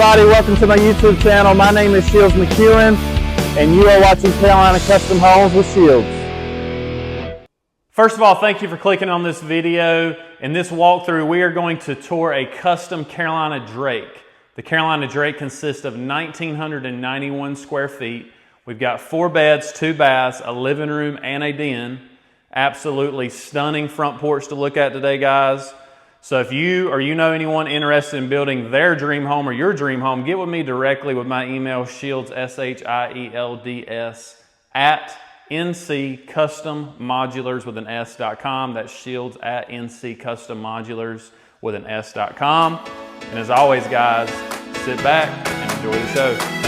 Everybody, welcome to my YouTube channel. My name is Shields McEwen, and you are watching Carolina Custom Homes with Shields. First of all, thank you for clicking on this video. In this walkthrough, we are going to tour a custom Carolina Drake. The Carolina Drake consists of 1,991 square feet. We've got 4 beds, 2 baths, a living room, and a den. Absolutely stunning front porch to look at today, guys. So if you or you know anyone interested in building their dream home or your dream home, get with me directly with my email, Shields, SHIELDS, at nccustomodulars with an S.com. That's Shields at nccustomodulars with an S.com. And as always, guys, sit back and enjoy the show. Thanks.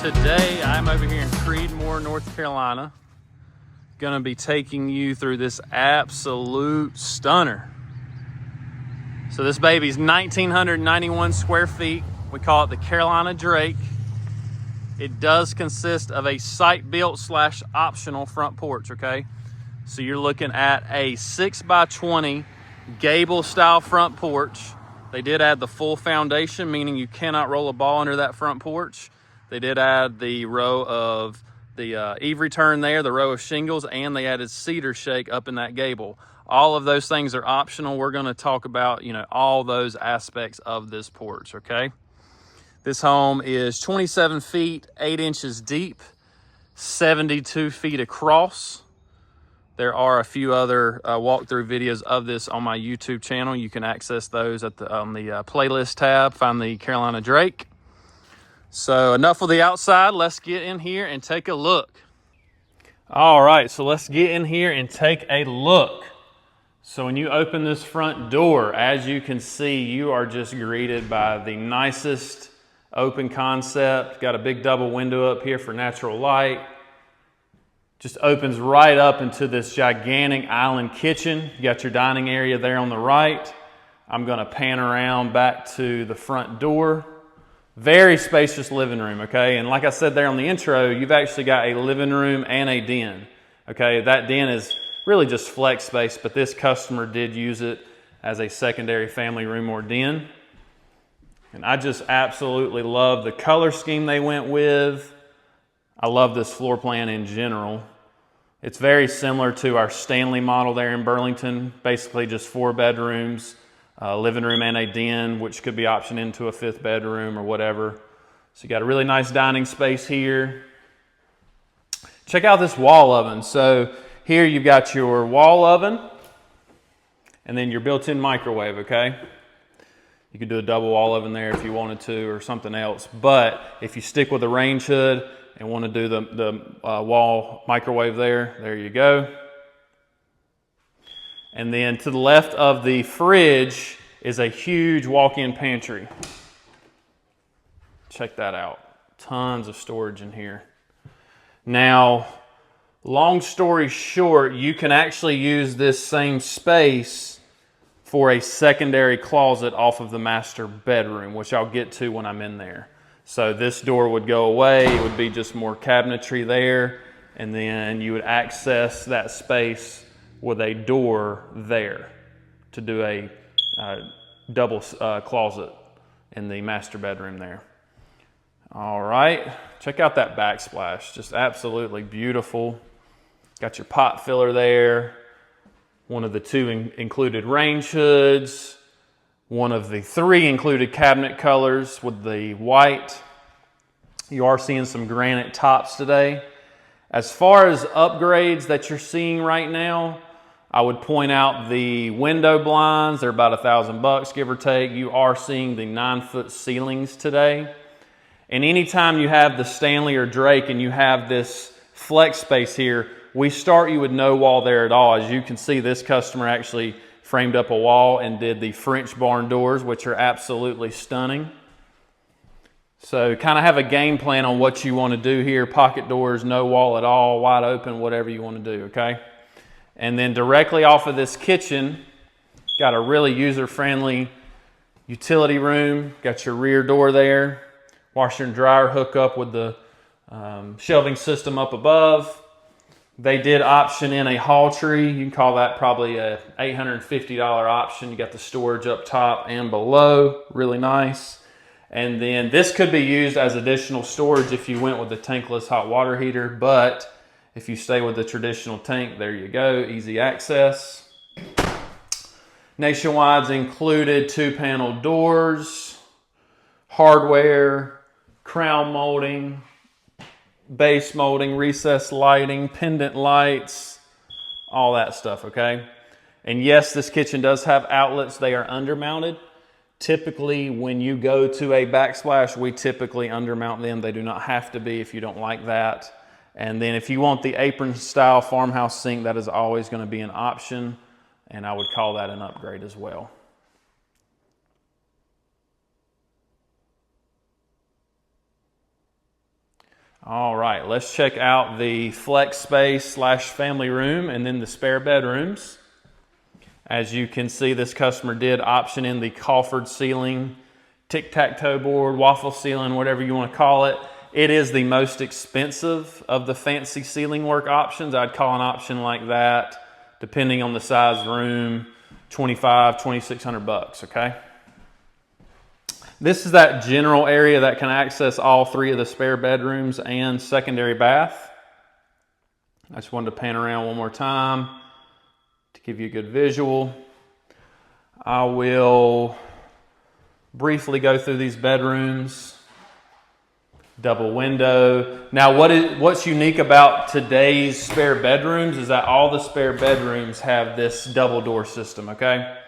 Today I'm over here in Creedmoor, North Carolina. Gonna be taking you through this absolute stunner. So this baby's 1,991 square feet. We call it the Carolina Drake. It does consist of a site-built / optional front porch, okay? So you're looking at a 6x20 gable style front porch. They did add the full foundation, meaning you cannot roll a ball under that front porch. They did add the row of the eave return there, the row of shingles, and they added cedar shake up in that gable. All of those things are optional. We're going to talk about, all those aspects of this porch, okay? This home is 27 feet, 8 inches deep, 72 feet across. There are a few other walkthrough videos of this on my YouTube channel. You can access those on the playlist tab. Find the Carolina Drake. So enough with the outside, let's get in here and take a look. All right, so let's get in here and take a look. So when you open this front door, as you can see, you are just greeted by the nicest open concept. Got a big double window up here for natural light. Just opens right up into this gigantic island kitchen. You got your dining area there on the right. I'm gonna pan around back to the front door. Very spacious living room, okay? And like I said there on the intro, you've actually got a living room and a den, okay? That den is really just flex space, but this customer did use it as a secondary family room or den. And I just absolutely love the color scheme they went with. I love this floor plan in general. It's very similar to our Stanley model there in Burlington, basically just 4 bedrooms. Living room and a den, which could be optioned into a 5th bedroom or whatever. So you got a really nice dining space here. Check out this wall oven. So here you've got your wall oven and then your built-in microwave, okay? You could do a double wall oven there if you wanted to or something else. But if you stick with a range hood and want to do the wall microwave there you go. And then to the left of the fridge is a huge walk-in pantry. Check that out. Tons of storage in here. Now, long story short, you can actually use this same space for a secondary closet off of the master bedroom, which I'll get to when I'm in there. So this door would go away. It would be just more cabinetry there. And then you would access that space with a door there to do a double closet in the master bedroom there. All right, check out that backsplash, just absolutely beautiful. Got your pot filler there, one of the 2 included range hoods, one of the 3 included cabinet colors with the white. You are seeing some granite tops today. As far as upgrades that you're seeing right now, I would point out the window blinds. They're about $1,000, give or take. You are seeing the 9-foot ceilings today. And anytime you have the Stanley or Drake and you have this flex space here, we start you with no wall there at all. As you can see, this customer actually framed up a wall and did the French barn doors, which are absolutely stunning. So kind of have a game plan on what you want to do here. Pocket doors, no wall at all, wide open, whatever you want to do, okay? And then directly off of this kitchen, got a really user-friendly utility room. Got your rear door there. Washer and dryer hook up with the shelving system up above. They did option in a hall tree. You can call that probably a $850 option. You got the storage up top and below. Really nice. And then this could be used as additional storage if you went with the tankless hot water heater. But if you stay with the traditional tank, there you go. Easy access. Nationwide's included 2-panel doors, hardware, crown molding, base molding, recessed lighting, pendant lights, all that stuff, okay? And yes, this kitchen does have outlets. They are undermounted. Typically, when you go to a backsplash, we typically undermount them. They do not have to be if you don't like that. And then if you want the apron style farmhouse sink, that is always going to be an option. And I would call that an upgrade as well. All right, let's check out the flex space / family room and then the spare bedrooms. As you can see, this customer did option in the coffered ceiling, tic-tac-toe board, waffle ceiling, whatever you want to call it. It is the most expensive of the fancy ceiling work options. I'd call an option like that, depending on the size room, $2,500–2,600, okay? This is that general area that can access all 3 of the spare bedrooms and secondary bath. I just wanted to pan around one more time to give you a good visual. I will briefly go through these bedrooms. Double window. Now what's unique about today's spare bedrooms is that all the spare bedrooms have this double door system, okay?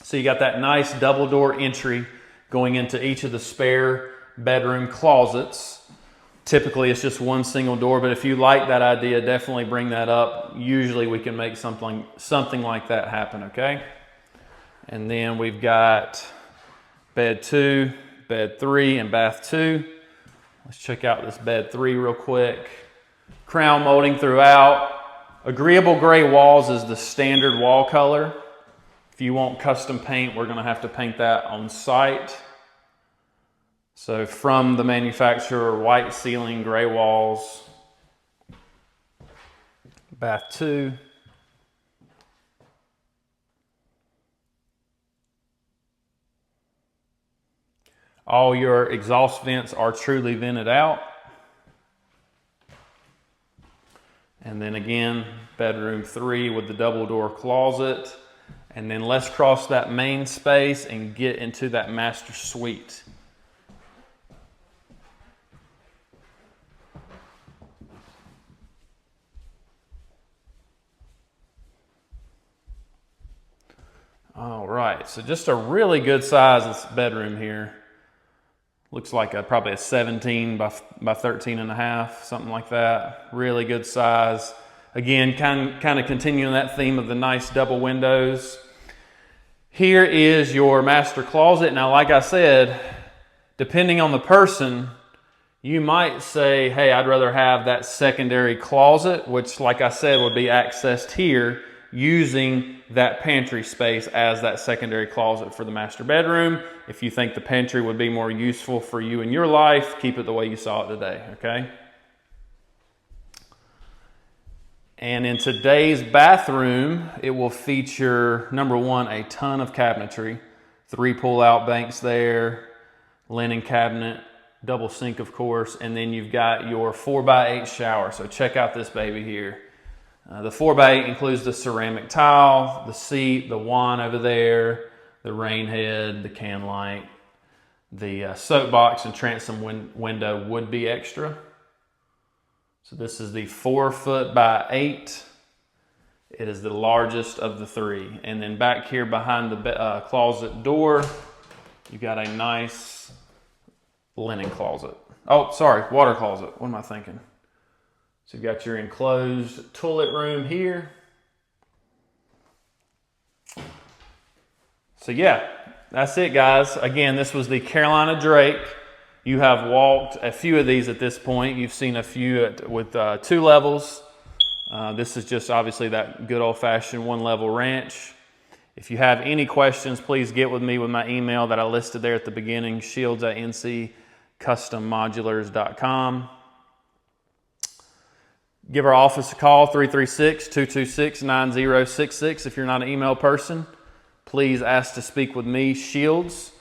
So you got that nice double door entry going into each of the spare bedroom closets. Typically it's just one single door, but if you like that idea, definitely bring that up. Usually we can make something like that happen, okay? And then we've got bed 2, bed 3, and bath 2. Let's check out this bed 3 real quick. Crown molding throughout. Agreeable gray walls is the standard wall color. If you want custom paint, we're going to have to paint that on site. So from the manufacturer, white ceiling, gray walls. Bath 2. All your exhaust vents are truly vented out. And then again, bedroom 3 with the double door closet. And then let's cross that main space and get into that master suite. All right, so just a really good size bedroom here. Looks like probably a 17 by 13 and a half, something like that. Really good size. Again, kind of continuing that theme of the nice double windows. Here is your master closet. Now, like I said, depending on the person, you might say, hey, I'd rather have that secondary closet, which, like I said, would be accessed here using that pantry space as that secondary closet for the master bedroom. If you think the pantry would be more useful for you in your life, keep it the way you saw it today, okay? And in today's bathroom, it will feature, number 1, a ton of cabinetry. 3 pull-out banks there, linen cabinet, double sink, of course, and then you've got your 4x8 shower. So check out this baby here. The 4x8 includes the ceramic tile, the seat, the wand over there, the rain head, the can light. The soapbox and transom window would be extra. So this is the 4'8". It is the largest of the 3. And then back here behind the closet door, you got a nice linen closet. Oh, sorry, water closet. What am I thinking? So you've got your enclosed toilet room here. So yeah, that's it, guys. Again, this was the Carolina Drake. You have walked a few of these at this point. You've seen a few with 2 levels. This is just obviously that good old-fashioned one-level ranch. If you have any questions, please get with me with my email that I listed there at the beginning, shields@nccustommodulars.com. Give our office a call, 336-226-9066. If you're not an email person, please ask to speak with me, Shields.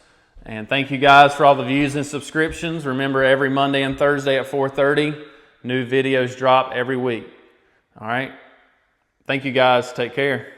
And thank you guys for all the views and subscriptions. Remember, every Monday and Thursday at 4:30, new videos drop every week. All right. Thank you guys. Take care.